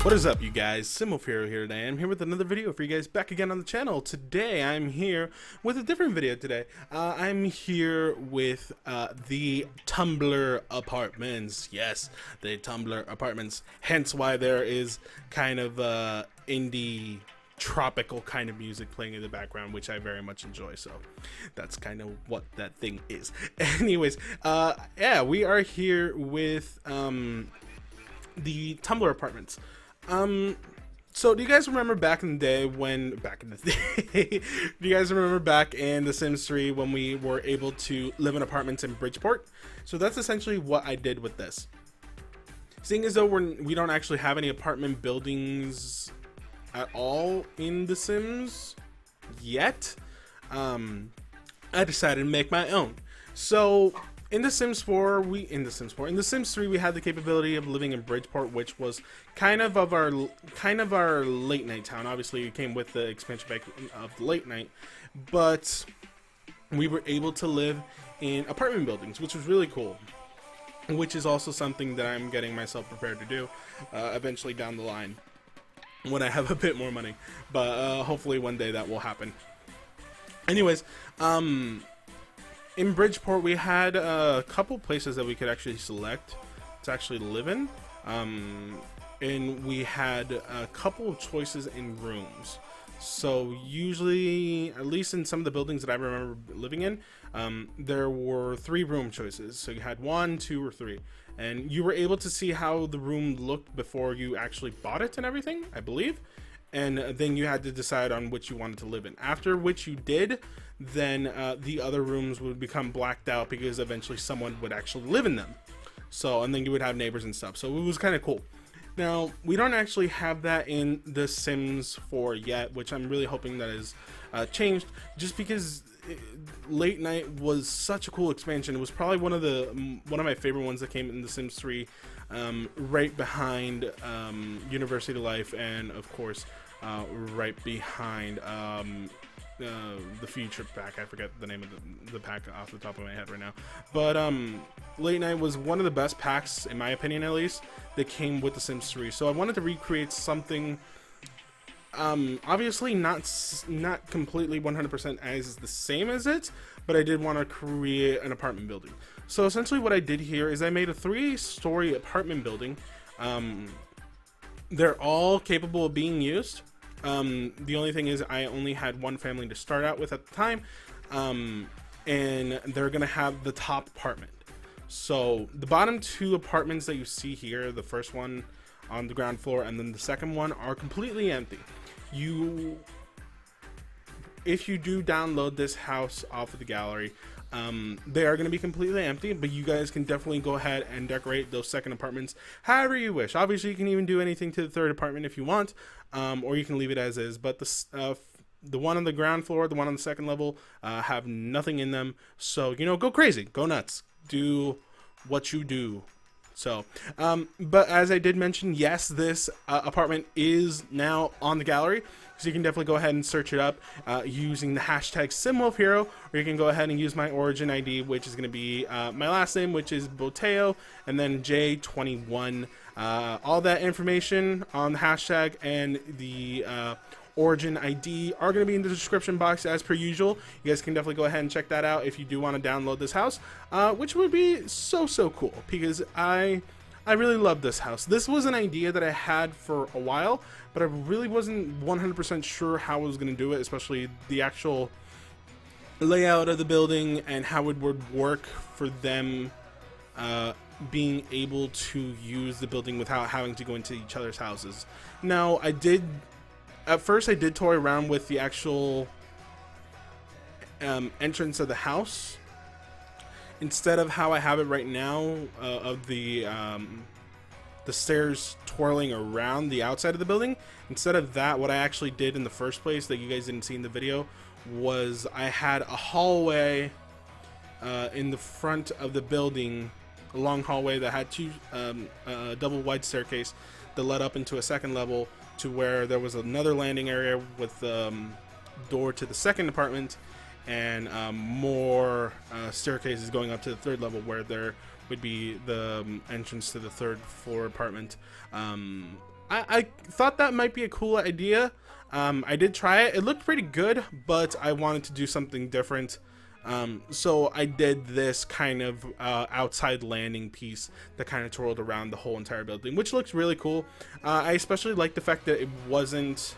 What is up, you guys? SimWolfHero here today. I'm here with another video for you guys back again on the channel. Today I'm here with a different video today. I'm here with the Tumblr apartments. Yes, the Tumblr apartments. Hence why there is kind of indie tropical kind of music playing in the background, which I very much enjoy. So that's kind of what that thing is. Anyways, yeah, we are here with the Tumblr apartments. So do you guys remember back in the day do you guys remember back in The Sims 3 when we were able to live in apartments in Bridgeport? So that's essentially what I did with this. Seeing as though we don't actually have any apartment buildings at all in The Sims yet, I decided to make my own. So in The Sims 3 we had the capability of living in Bridgeport, which was kind of our late night town. Obviously it came with the expansion pack of the late night, but we were able to live in apartment buildings, which was really cool, which is also something that I'm getting myself prepared to do eventually down the line when I have a bit more money, but hopefully one day that will happen. Anyways, in Bridgeport, we had a couple places that we could actually select to actually live in, and we had a couple of choices in rooms. So usually, at least in some of the buildings that I remember living in, there were 3 room choices. So you had 1, 2, or 3, and you were able to see how the room looked before you actually bought it and everything, I believe. And then you had to decide on which you wanted to live in. After which you did, then the other rooms would become blacked out because eventually someone would actually live in them. So, and then you would have neighbors and stuff. So it was kind of cool. Now, we don't actually have that in The Sims 4 yet, which I'm really hoping that is changed, just because late night was such a cool expansion. It was probably one of my favorite ones that came in The Sims 3, right behind University Life, and of course right behind the future pack. I forget the name of the pack off the top of my head right now, but late night was one of the best packs, in my opinion at least, that came with The Sims 3. So I wanted to recreate something, obviously not completely 100% as the same as it, but I did want to create an apartment building. So essentially what I did here is I made a 3-story apartment building. They're all capable of being used. The only thing is I only had 1 family to start out with at the time, and they're gonna have the top apartment. So the bottom 2 apartments that you see here, the first one on the ground floor and then the second one, are completely empty. If you do download this house off of the gallery, they are going to be completely empty, but you guys can definitely go ahead and decorate those second apartments however you wish. Obviously you can even do anything to the third apartment if you want, or you can leave it as is, but the one on the ground floor, the one on the second level, have nothing in them. So, you know, go crazy, go nuts, do what you do. So, but as I did mention, yes, this apartment is now on the gallery, so you can definitely go ahead and search it up using the hashtag SimWolfHero, or you can go ahead and use my origin ID, which is going to be my last name, which is Boteo, and then J21. All that information on the hashtag and the origin ID are going to be in the description box as per usual. You guys can definitely go ahead and check that out if you do want to download this house, which would be so cool, because I really love this house. This was an idea that I had for a while, but I really wasn't 100% sure how I was going to do it, especially the actual layout of the building and how it would work for them being able to use the building without having to go into each other's houses. Now, at first I did toy around with the actual entrance of the house. Instead of how I have it right now, of the stairs twirling around the outside of the building, instead of that, what I actually did in the first place that you guys didn't see in the video was I had a hallway in the front of the building, a long hallway that had 2 double wide staircase that led up into a second level, to where there was another landing area with door to the second apartment, and more staircases going up to the third level, where there would be the entrance to the third floor apartment. I thought that might be a cool idea. I did try it. It looked pretty good, but I wanted to do something different. So I did this kind of outside landing piece that kind of twirled around the whole entire building, which looks really cool. I especially like the fact that it wasn't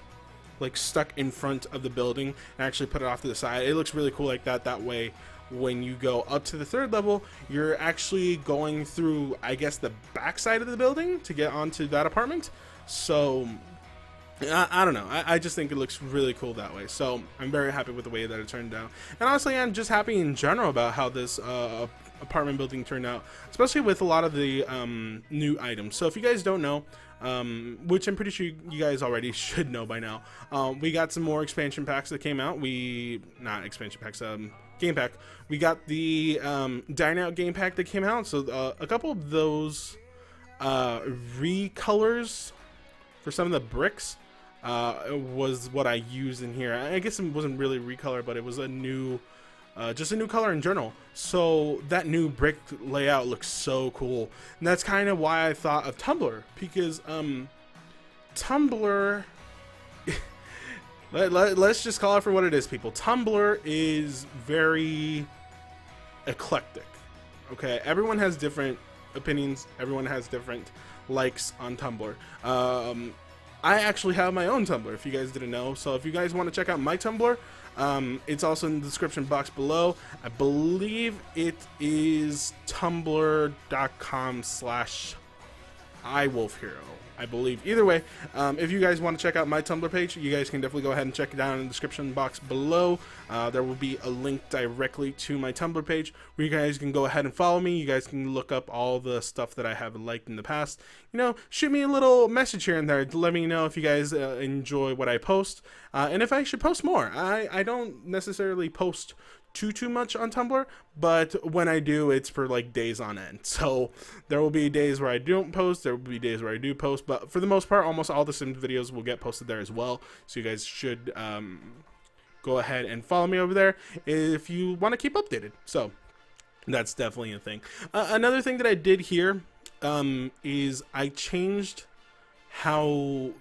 like stuck in front of the building and actually put it off to the side. It looks really cool like that. That way, when you go up to the 3rd level, you're actually going through, I guess, the back side of the building to get onto that apartment. So I don't know. I just think it looks really cool that way. So I'm very happy with the way that it turned out. And honestly, I'm just happy in general about how this apartment building turned out, especially with a lot of the new items. So if you guys don't know, which I'm pretty sure you guys already should know by now, we got some more expansion packs that came out. Not expansion packs, game pack. We got the Dine Out game pack that came out. So a couple of those recolors for some of the bricks was what I used in here. I guess it wasn't really recolor, but it was a new just a new color in general. So that new brick layout looks so cool, and that's kind of why I thought of Tumblr, because Tumblr let's just call it for what it is, people. Tumblr is very eclectic. Okay, everyone has different opinions, everyone has different likes on Tumblr. I actually have my own Tumblr, if you guys didn't know. So if you guys want to check out my Tumblr, it's also in the description box below. I believe it is tumblr.com/SimWolfHero. I believe. Either way, if you guys want to check out my Tumblr page, you guys can definitely go ahead and check it down in the description box below. There will be a link directly to my Tumblr page where you guys can go ahead and follow me. You guys can look up all the stuff that I have liked in the past. You know, shoot me a little message here and there to let me know if you guys enjoy what I post, and if I should post more. I don't necessarily post too much on Tumblr, but when I do, it's for like days on end. So there will be days where I don't post, there will be days where I do post, but for the most part, almost all the Sims videos will get posted there as well. So you guys should go ahead and follow me over there if you want to keep updated. So that's definitely a thing. Another thing that I did here is I changed how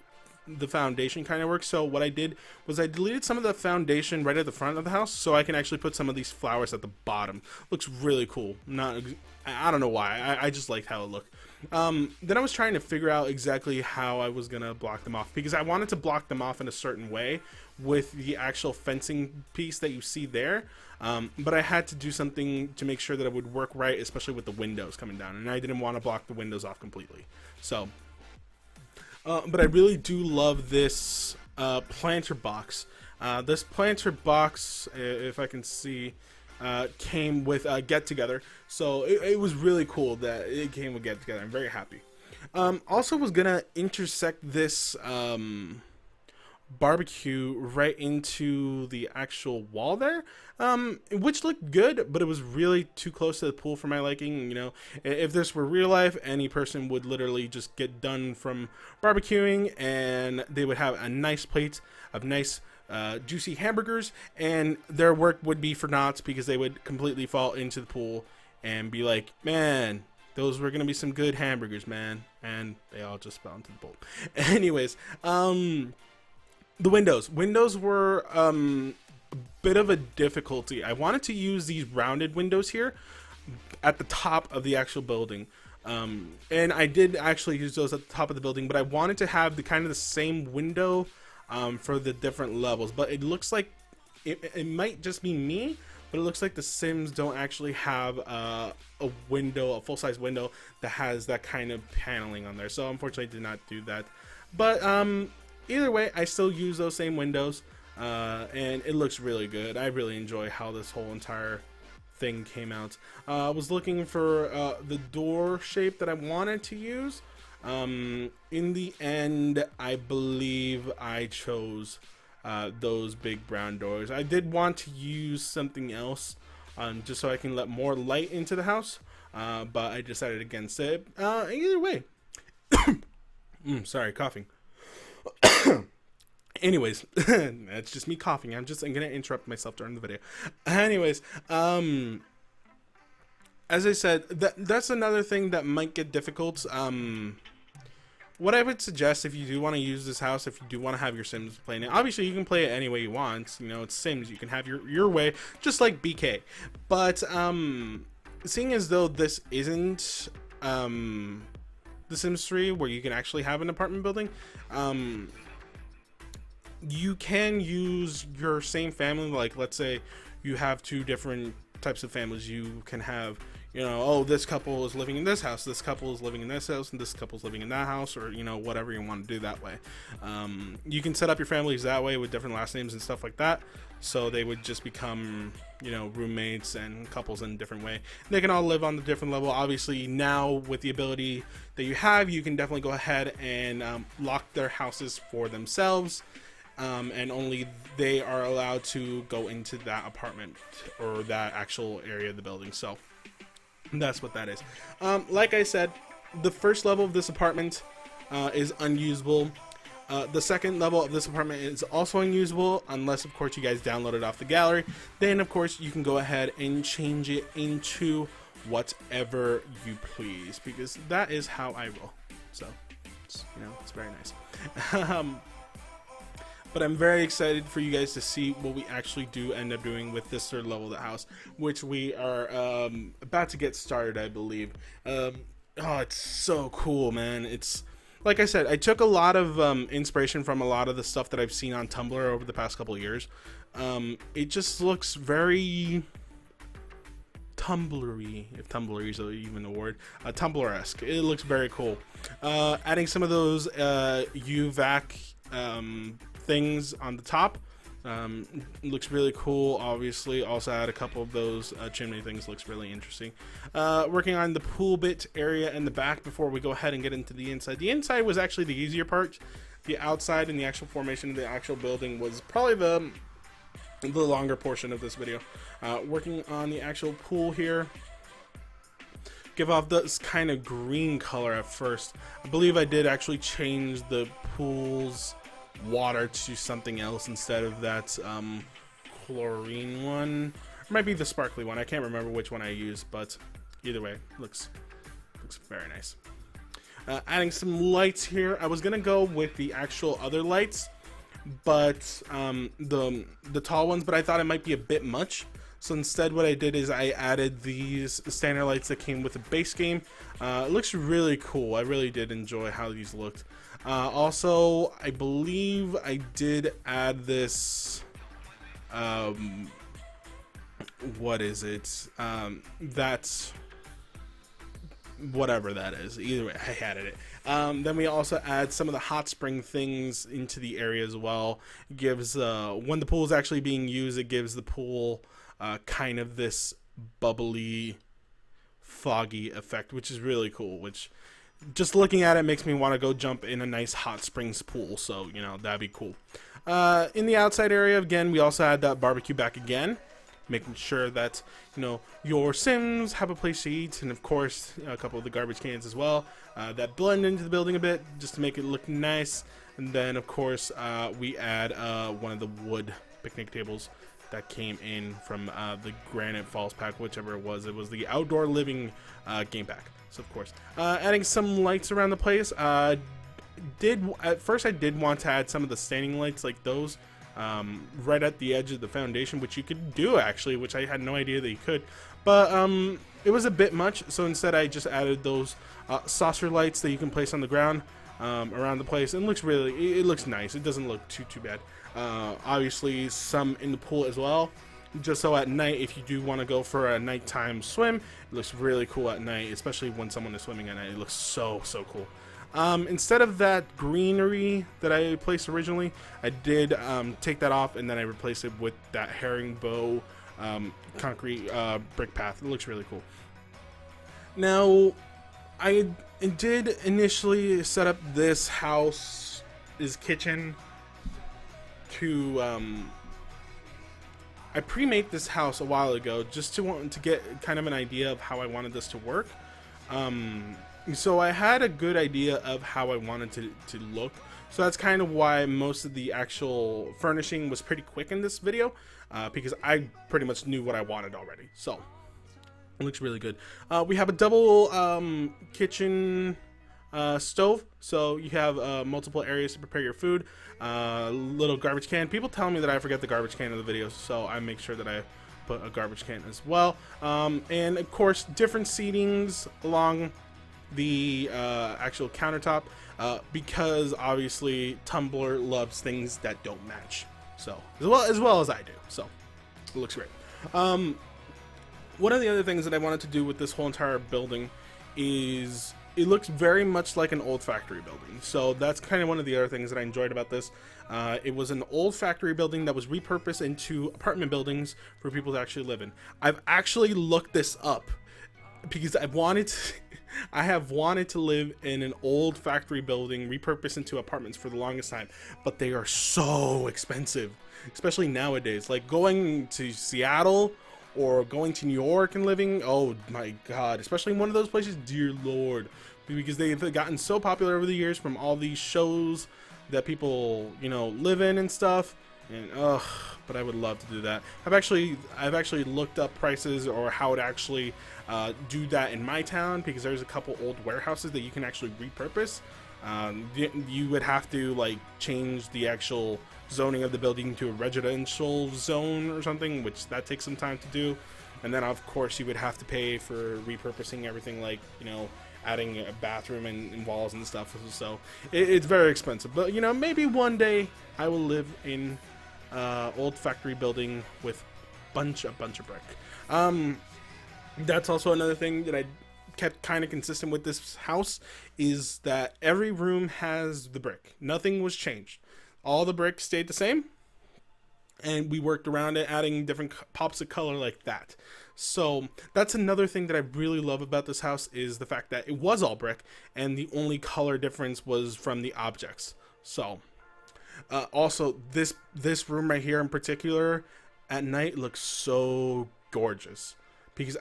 the foundation kind of works. So what I did was I deleted some of the foundation right at the front of the house so I can actually put some of these flowers at the bottom. Looks really cool. I don't know why. I just liked how it looked. Then I was trying to figure out exactly how I was gonna block them off, because I wanted to block them off in a certain way with the actual fencing piece that you see there. But I had to do something to make sure that it would work right, especially with the windows coming down, and I didn't want to block the windows off completely. So but I really do love this planter box. This planter box, if I can see, came with Get Together. So it was really cool that it came with Get Together. I'm very happy. Also was going to intersect this barbecue right into the actual wall there, which looked good, but it was really too close to the pool for my liking. You know, if this were real life, any person would literally just get done from barbecuing and they would have a nice plate of nice juicy hamburgers, and their work would be for naught because they would completely fall into the pool and be like, man, those were gonna be some good hamburgers, man, and they all just fell into the pool. Anyways, the windows were a bit of a difficulty. I wanted to use these rounded windows here at the top of the actual building, and I did actually use those at the top of the building, but I wanted to have the kind of the same window for the different levels. But it looks like it might just be me, but it looks like the Sims don't actually have a window, a full-size window that has that kind of paneling on there, so unfortunately I did not do that. But either way, I still use those same windows, and it looks really good. I really enjoy how this whole entire thing came out. I was looking for the door shape that I wanted to use. In the end, I believe I chose those big brown doors. I did want to use something else just so I can let more light into the house, but I decided against it. Either way, sorry, coughing. Anyways, that's just me coughing. I'm gonna interrupt myself during the video. Anyways, as I said, that's another thing that might get difficult. what I would suggest, if you do want to use this house, if you do want to have your Sims playing it, obviously you can play it any way you want. You know, it's Sims. You can have your way, just like BK. But seeing as though this isn't The Sims 3, where you can actually have an apartment building, you can use your same family. Like, let's say you have two different types of families. You can have, you know, oh, this couple is living in this house, this couple is living in this house, and this couple is living in that house, or, you know, whatever you want to do that way. You can set up your families that way with different last names and stuff like that, so they would just become, you know, roommates and couples in a different way. They can all live on the different level. Obviously, now with the ability that you have, you can definitely go ahead and lock their houses for themselves. And only they are allowed to go into that apartment or that actual area of the building. So that's what that is. Like I said, the first level of this apartment is unusable. The second level of this apartment is also unusable, unless of course you guys download it off the gallery. Then of course you can go ahead and change it into whatever you please, because that is how I roll. So it's, you know, it's very nice. But I'm very excited for you guys to see what we actually do end up doing with this third level of the house, which we are about to get started, I believe. Oh, it's so cool, man. It's, like I said, I took a lot of inspiration from a lot of the stuff that I've seen on Tumblr over the past couple of years. It just looks very Tumblr-y, if Tumblr is even a word, Tumblr-esque. It looks very cool. Adding some of those UVAC things on the top looks really cool. Obviously also add a couple of those chimney things, looks really interesting. Working on the pool bit area in the back before we go ahead and get into the inside. The inside was actually the easier part. The outside and the actual formation of the actual building was probably the longer portion of this video. Working on the actual pool here, give off this kind of green color at first. I believe I did actually change the pool's water to something else instead of that chlorine one. It might be the sparkly one. I can't remember which one I used, but either way, looks very nice. Adding some lights here. I was gonna go with the actual other lights, but the tall ones, but I thought it might be a bit much. So instead what I did is I added these standard lights that came with the base game. It looks really cool. I really did enjoy how these looked. Also, I believe I did add this, what is it? That's whatever that is. Either way, I added it. Then we also add some of the hot spring things into the area as well. It gives, when the pool is actually being used, it gives the pool kind of this bubbly, foggy effect, which is really cool, which just looking at it makes me want to go jump in a nice hot springs pool. So, you know, that'd be cool. In the outside area, again, we also had that barbecue back again, making sure that, you know, your Sims have a place to eat, and of course a couple of the garbage cans as well that blend into the building a bit just to make it look nice. And then of course we add one of the wood picnic tables that came in from the Granite Falls pack, whichever it was. It was the outdoor living game pack. So of course, adding some lights around the place. At first I did want to add some of the standing lights like those right at the edge of the foundation, which you could do actually, which I had no idea that you could, but it was a bit much. So instead I just added those saucer lights that you can place on the ground around the place, and it looks nice. It doesn't look too bad. Obviously some in the pool as well, just so at night, if you do want to go for a nighttime swim, it looks really cool at night, especially when someone is swimming at night. It looks so cool. Instead of that greenery that I placed originally, I did take that off, and then I replaced it with that herringbow concrete brick path. It looks really cool. Now, I did initially set up this house's kitchen to I pre-made this house a while ago just to get kind of an idea of how I wanted this to work. So I had a good idea of how I wanted to look. So that's kind of why most of the actual furnishing was pretty quick in this video, because I pretty much knew what I wanted already. So it looks really good. We have a double kitchen stove, so you have multiple areas to prepare your food. Little garbage can. People tell me that I forget the garbage can in the videos, so I make sure that I put a garbage can as well. And of course, different seatings along the actual countertop, because obviously Tumblr loves things that don't match. So as well as I do. So it looks great. One of the other things that I wanted to do with this whole entire building is it looks very much like an old factory building. So that's kind of one of the other things that I enjoyed about this. It was an old factory building that was repurposed into apartment buildings for people to actually live in. I've actually looked this up because I have wanted to live in an old factory building repurposed into apartments for the longest time, but they are so expensive, especially nowadays. Like going to Seattle or going to New York and living, oh my god, especially in one of those places, dear lord, because they've gotten so popular over the years from all these shows that people, you know, live in and stuff. And but I would love to do that. I've actually looked up prices or how to actually do that in my town, because there's a couple old warehouses that you can actually repurpose. You would have to like change the actual zoning of the building to a residential zone or something, which that takes some time to do. And then of course you would have to pay for repurposing everything, like, you know, adding a bathroom and walls and stuff. So it's very expensive, but you know, maybe one day I will live in old factory building with a bunch of brick. That's also another thing that I kept kind of consistent with this house, is that every room has the brick. Nothing was changed. All the bricks stayed the same, and we worked around it, adding different pops of color like that. So that's another thing that I really love about this house, is the fact that it was all brick and the only color difference was from the objects. So also this room right here in particular at night looks so gorgeous, because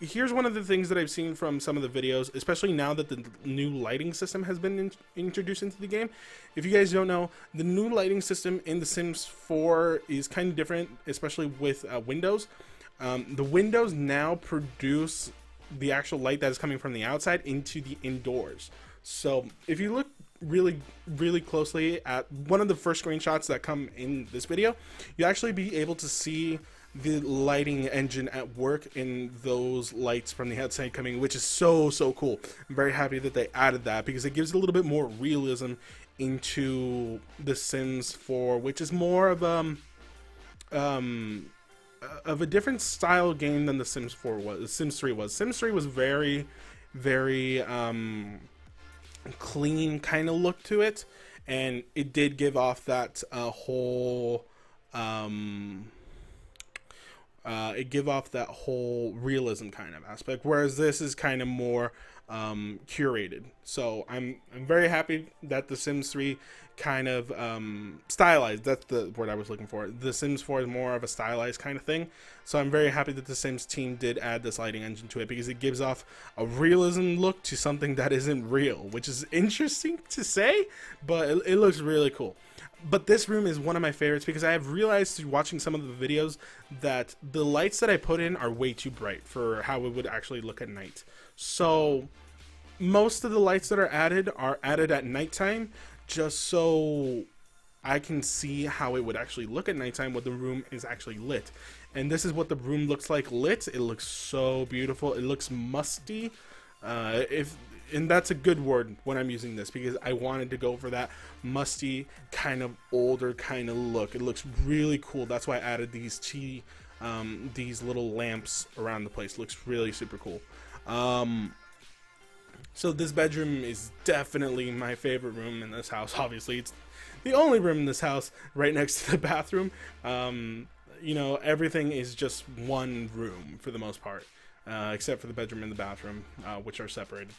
here's one of the things that I've seen from some of the videos, especially now that the new lighting system has been introduced into the game. If you guys don't know, the new lighting system in The Sims 4 is kind of different, especially with Windows. The windows now produce the actual light that is coming from the outside into the indoors. So if you look really closely at one of the first screenshots that come in this video, you actually be able to see the lighting engine at work in those lights from the outside coming, which is so cool. I'm very happy that they added that, because it gives a little bit more realism into The Sims 4, which is more of a different style game than The Sims 4 was. The Sims 3 was. Sims 3 was very clean kind of look to it, and it did give off that whole realism kind of aspect, whereas this is kind of more curated. So I'm very happy that The Sims 3 kind of stylized, that's the word I was looking for. The Sims 4 is more of a stylized kind of thing, so I'm very happy that the Sims team did add this lighting engine to it, because it gives off a realism look to something that isn't real, which is interesting to say, but it looks really cool. But this room is one of my favorites, because I have realized through watching some of the videos that the lights that I put in are way too bright for how it would actually look at night. So most of the lights that are added at nighttime, just so I can see how it would actually look at nighttime when the room is actually lit. And this is what the room looks like lit. It looks so beautiful. It looks musty. And that's a good word when I'm using this, because I wanted to go for that musty kind of older kind of look. It looks really cool. That's why I added these little lamps around the place. It looks really super cool. So this bedroom is definitely my favorite room in this house. Obviously, it's the only room in this house right next to the bathroom. You know, everything is just one room for the most part, except for the bedroom and the bathroom, which are separated.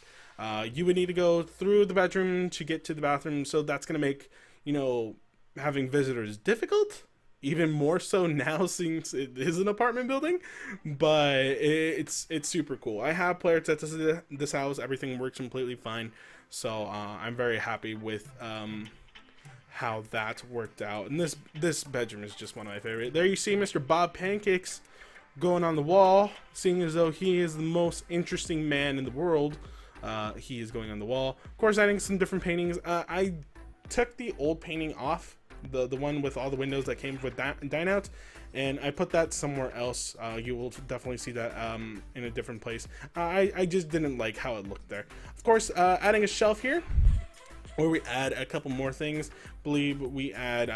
You would need to go through the bedroom to get to the bathroom, so that's going to make, you know, having visitors difficult, even more so now since it is an apartment building. But it's super cool. I have player tests this house. Everything works completely fine, so I'm very happy with how that worked out. And this bedroom is just one of my favorite. There you see Mr. Bob Pancakes going on the wall, seeing as though he is the most interesting man in the world. he is going on the wall. Of course, adding some different paintings. I took the old painting off, the one with all the windows that came with dine out, and I put that somewhere else. You will definitely see that in a different place. I just didn't like how it looked there. Of course, adding a shelf here where we add a couple more things. Believe we add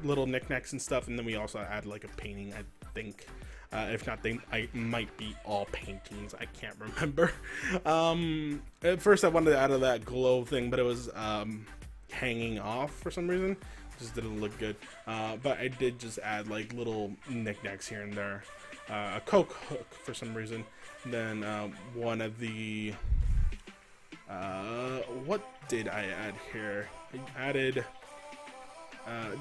little knickknacks and stuff, and then we also add like a painting, I think. If not, I might be all paintings. I can't remember. At first I wanted to add that glow thing, but it was hanging off for some reason. Just didn't look good. But I did just add like little knickknacks here and there. A Coke hook for some reason. And then one of the what did I add here? I added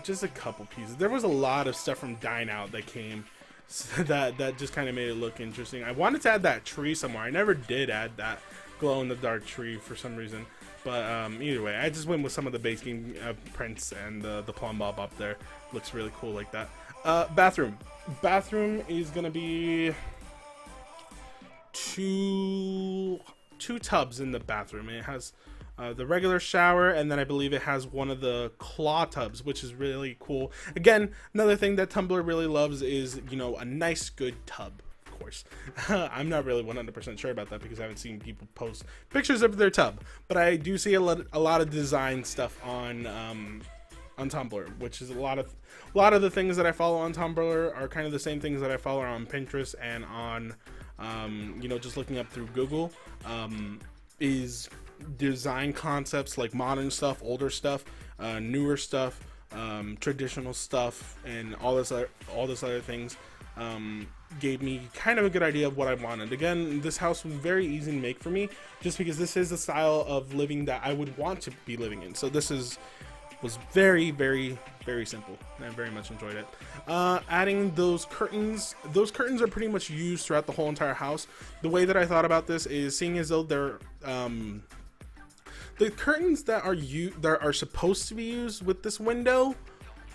just a couple pieces. There was a lot of stuff from Dine Out that came, so that just kind of made it look interesting. I wanted to add that tree somewhere. I never did add that glow in the dark tree for some reason. But either way, I just went with some of the base game prints, and the plumb bob up there looks really cool like that. Bathroom is gonna be two tubs in the bathroom. It has the regular shower, and then I believe it has one of the claw tubs, which is really cool. Again, another thing that Tumblr really loves is, you know, a nice good tub. Of course. I'm not really 100% sure about that because I haven't seen people post pictures of their tub, but I do see a lot of design stuff on Tumblr, which is a lot of the things that I follow on Tumblr are kind of the same things that I follow on Pinterest and on you know, just looking up through Google, is design concepts like modern stuff, older stuff, newer stuff, traditional stuff, and all this other things. Gave me kind of a good idea of what I wanted. Again, this house was very easy to make for me, just because this is the style of living that I would want to be living in. So this was very, very, very simple, and I very much enjoyed it. Adding those curtains are pretty much used throughout the whole entire house. The way that I thought about this is seeing as though they're the curtains that are supposed to be used with this window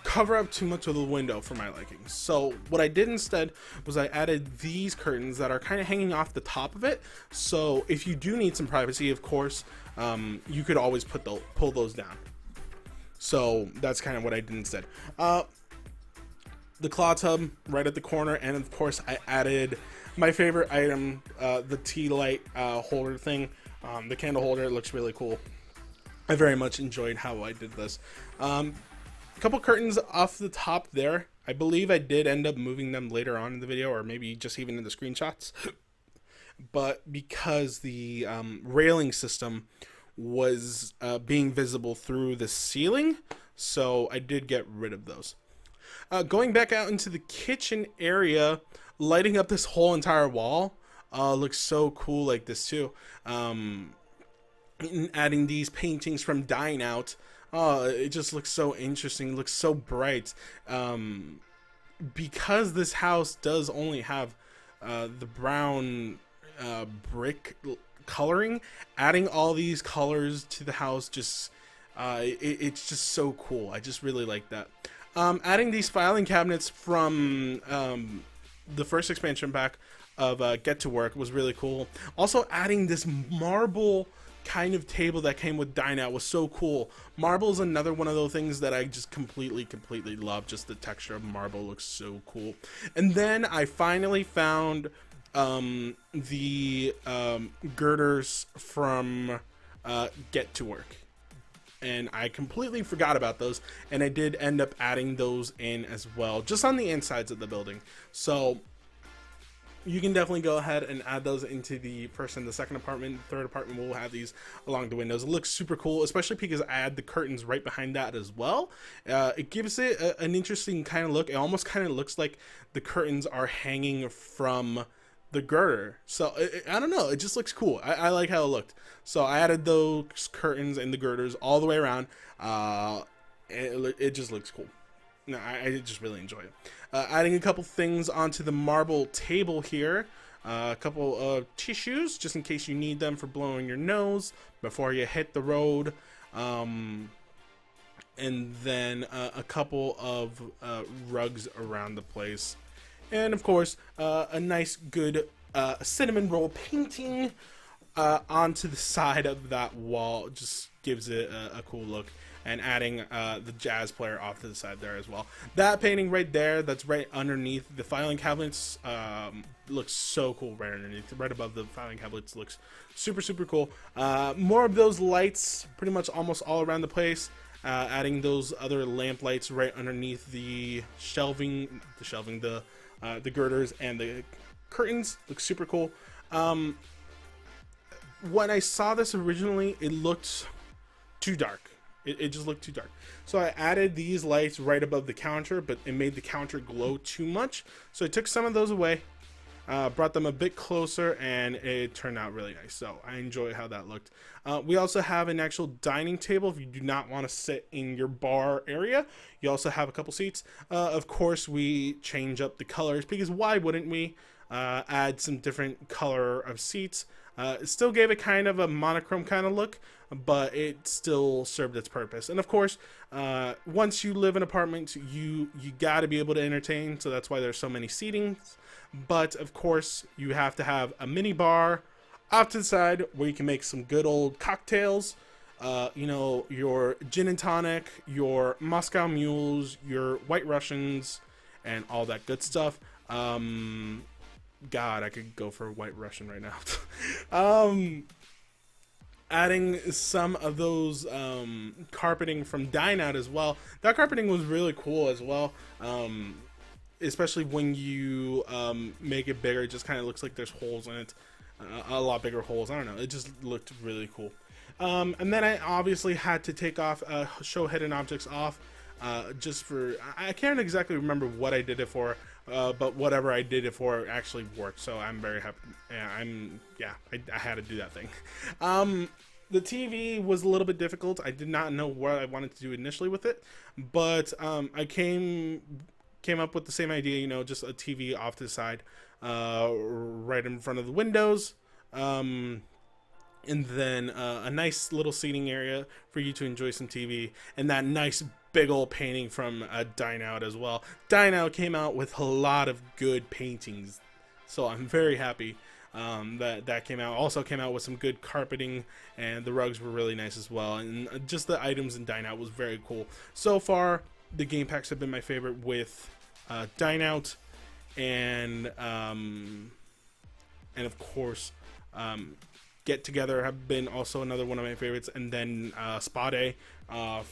cover up too much of the window for my liking. So what I did instead was I added these curtains that are kind of hanging off the top of it. So if you do need some privacy, of course, you could always pull those down. So that's kind of what I did instead. The claw tub right at the corner, and of course I added my favorite item, the tea light holder thing, the candle holder. It looks really cool. I very much enjoyed how I did this. Couple curtains off the top there. I believe I did end up moving them later on in the video, or maybe just even in the screenshots. But because the railing system was being visible through the ceiling, so I did get rid of those. Going back out into the kitchen area, lighting up this whole entire wall looks so cool like this too. Adding these paintings from Dine Out. Oh, it just looks so interesting. It looks so bright. Because this house does only have the brown brick coloring, adding all these colors to the house just it's just so cool. I just really like that. Adding these filing cabinets from the first expansion pack of Get to Work was really cool. Also adding this marble kind of table that came with Dine Out was so cool. Marble is another one of those things that I just completely love. Just the texture of marble looks so cool. And then I finally found the girders from Get to Work, and I completely forgot about those, and I did end up adding those in as well, just on the insides of the building. So you can definitely go ahead and add those into the first and the second apartment. The third apartment will have these along the windows. It looks super cool, especially because I add the curtains right behind that as well. It gives it an interesting kind of look. It almost kind of looks like the curtains are hanging from the girder. So I don't know, it just looks cool. I like how it looked. So I added those curtains and the girders all the way around. It just looks cool. No, I just really enjoy it. Adding a couple things onto the marble table here. A couple of tissues, just in case you need them for blowing your nose before you hit the road. And then a couple of rugs around the place. And of course, a nice good cinnamon roll painting onto the side of that wall just gives it a cool look. And adding the jazz player off to the side there as well. That painting right there, that's right underneath the filing cabinets, looks so cool right underneath. Right above the filing cabinets looks super cool. More of those lights pretty much almost all around the place. Adding those other lamp lights right underneath the shelving, the girders and the curtains looks super cool. When I saw this originally, it looked too dark. It just looked too dark. So I added these lights right above the counter, but it made the counter glow too much. So I took some of those away, brought them a bit closer, and it turned out really nice. So I enjoy how that looked. We also have an actual dining table if you do not want to sit in your bar area. You also have a couple seats. Of course, we change up the colors because why wouldn't we? Add some different color of seats. It still gave it kind of a monochrome kind of look, but it still served its purpose. And of course, once you live in apartments, you got to be able to entertain, so that's why there's so many seatings. But of course, you have to have a mini bar off to the side where you can make some good old cocktails. You know, your gin and tonic, your Moscow mules, your white Russians, and all that good stuff. God, I could go for a white Russian right now. Adding some of those carpeting from Dine Out as well. That carpeting was really cool as well. Especially when you make it bigger, it just kind of looks like there's holes in it. A lot bigger holes. I don't know. It just looked really cool. And then I obviously had to take off show hidden objects off. Just for, I can't exactly remember what I did it for, but whatever I did it for actually worked, so I'm very happy. I had to do that thing. The TV was a little bit difficult. I did not know what I wanted to do initially with it, but I came up with the same idea, you know, just a TV off to the side, right in front of the windows, and then a nice little seating area for you to enjoy some TV, and that nice big old painting from Dine Out as well. Dine Out came out with a lot of good paintings, so I'm very happy that came out. Also came out with some good carpeting, and the rugs were really nice as well, and just the items in Dine Out was very cool. So far, the game packs have been my favorite with Dine Out, and of course, Get Together have been also another one of my favorites, and then Spa Day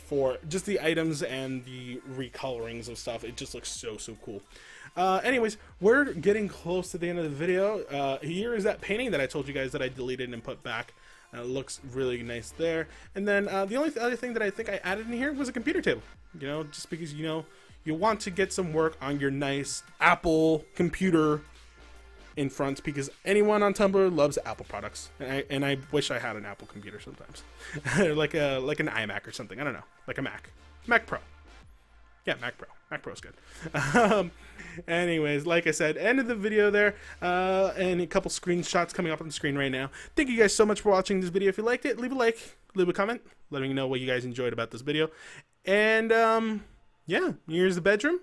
for just the items and the recolorings of stuff. It just looks so cool. Anyways, we're getting close to the end of the video. Here is that painting that I told you guys that I deleted and put back. It looks really nice there. And then the only other thing that I think I added in here was a computer table. You know, just because, you know, you want to get some work on your nice Apple computer in front, because anyone on Tumblr loves Apple products, and I wish I had an Apple computer sometimes. like an iMac or something. I don't know, like a Mac Pro. Yeah, Mac Pro's good. Anyways, like I said, end of the video there, and a couple screenshots coming up on the screen right now. Thank you guys so much for watching this video. If you liked it, leave a like, leave a comment, let me know what you guys enjoyed about this video. And yeah, here's the bedroom.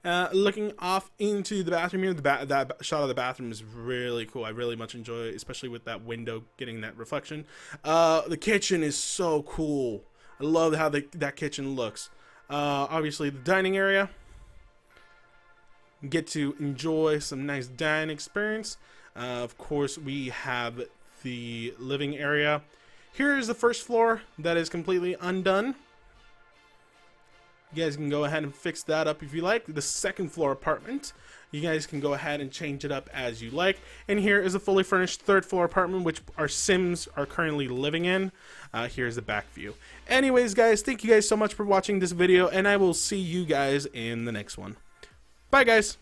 Looking off into the bathroom here, that shot of the bathroom is really cool. I really much enjoy it, especially with that window getting that reflection. The kitchen is so cool. I love how that kitchen looks. Obviously, the dining area. Get to enjoy some nice dining experience. Of course, we have the living area. Here is the first floor that is completely undone. You guys can go ahead and fix that up if you like. The second floor apartment, you guys can go ahead and change it up as you like. And here is a fully furnished third floor apartment, which our Sims are currently living in. Here's the back view. Anyways, guys, thank you guys so much for watching this video, and I will see you guys in the next one. Bye, guys.